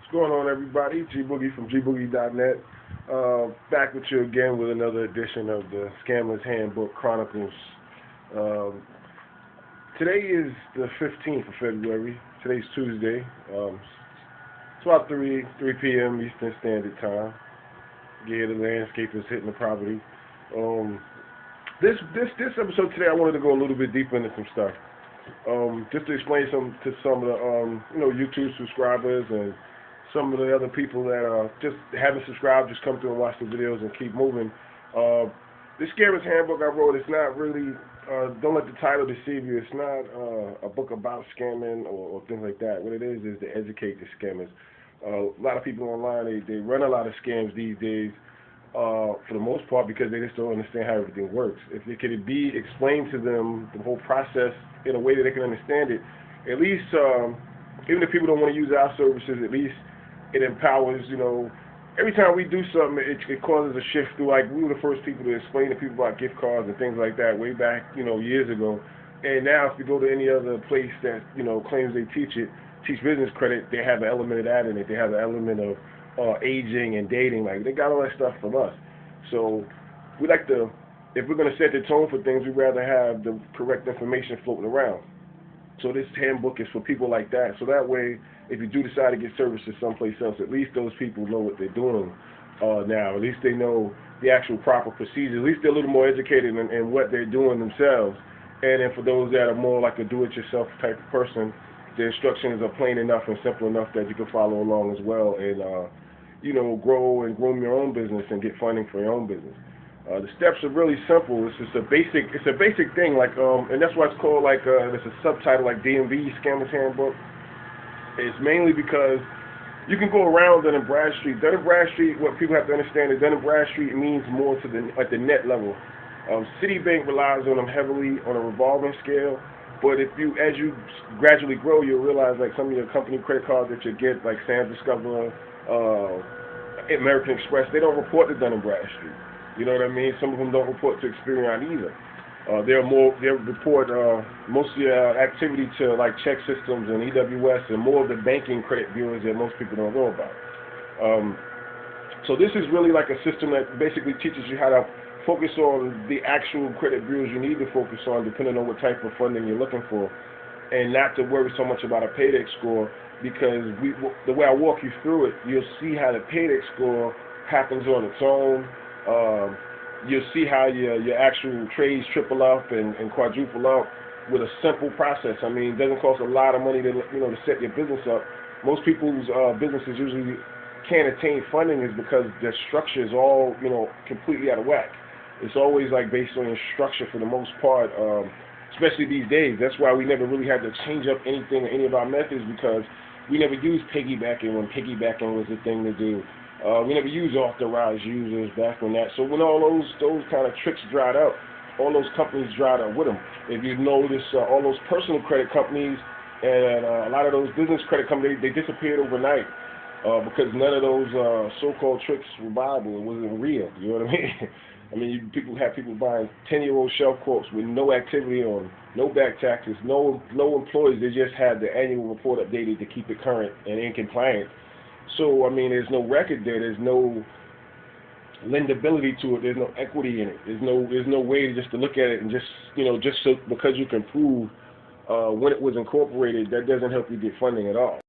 What's going on, everybody? Gboogie from Gboogie.net. Back with you again with another edition of the Scammer's Handbook Chronicles. Um, Today is the 15th of February. Today's Tuesday. It's about 3 p.m. Eastern Standard Time. Yeah, the landscapers hitting the property. This episode today, I wanted to go a little bit deeper into some stuff. Just to explain to some of the YouTube subscribers and some of the other people that just haven't subscribed, just come through and watch the videos and keep moving. This Scammer's Handbook I wrote, it's not really, don't let the title deceive you, it's not a book about scamming or things like that. What it is to educate the scammers. A lot of people online, they run a lot of scams these days, for the most part, because they just don't understand how everything works. If it could be explained to them, the whole process, in a way that they can understand it, at least, even if people don't want to use our services, at least it empowers, every time we do something, it causes a shift through, like, we were the first people to explain to people about gift cards and things like that way back, years ago. And now if you go to any other place that, claims they teach business credit, they have an element of that in it. They have an element of aging and dating. Like, they got all that stuff from us. So we like to, if we're going to set the tone for things, we'd rather have the correct information floating around. So this handbook is for people like that. So that way, if you do decide to get services someplace else, at least those people know what they're doing now. At least they know the actual proper procedures. At least they're a little more educated in what they're doing themselves. And then for those that are more like a do-it-yourself type of person, the instructions are plain enough and simple enough that you can follow along as well and, grow and groom your own business and get funding for your own business. The steps are really simple. It's just a basic thing, like, and that's why it's called, like, there's a subtitle like DMV, Scammer's Handbook. It's mainly because you can go around Dun & Bradstreet. Dun & Bradstreet, what people have to understand is Dun & Bradstreet means more to at the net level. Citibank relies on them heavily on a revolving scale, but as you gradually grow, you'll realize, like, some of your company credit cards that you get, like Sam's Discover, American Express, they don't report to Dun & Bradstreet. You know what I mean? Some of them don't report to Experian either. They report most of your activity to, like, check systems and EWS and more of the banking credit bureaus that most people don't know about. So this is really like a system that basically teaches you how to focus on the actual credit bureaus you need to focus on, depending on what type of funding you're looking for, and not to worry so much about a paydex score, because the way I walk you through it, you'll see how the paydex score happens on its own. You'll see how your actual trades triple up and quadruple up with a simple process. I mean, it doesn't cost a lot of money to set your business up. Most people's businesses usually can't attain funding is because their structure is all completely out of whack. It's always like based on your structure for the most part, especially these days. That's why we never really had to change up anything or any of our methods, because we never used piggybacking when piggybacking was the thing to do. We never used authorized users back when that. So when all those kind of tricks dried up, all those companies dried up with them. If you notice, all those personal credit companies and a lot of those business credit companies, they disappeared overnight because none of those so-called tricks were viable. It wasn't real. You know what I mean? I mean, people buying 10-year-old shelf quotes with no activity on, no back taxes, no employees. They just had the annual report updated to keep it current and in compliance. So, I mean, there's no record there. There's no lendability to it. There's no equity in it. There's no way just to look at it and just so because you can prove when it was incorporated, that doesn't help you get funding at all.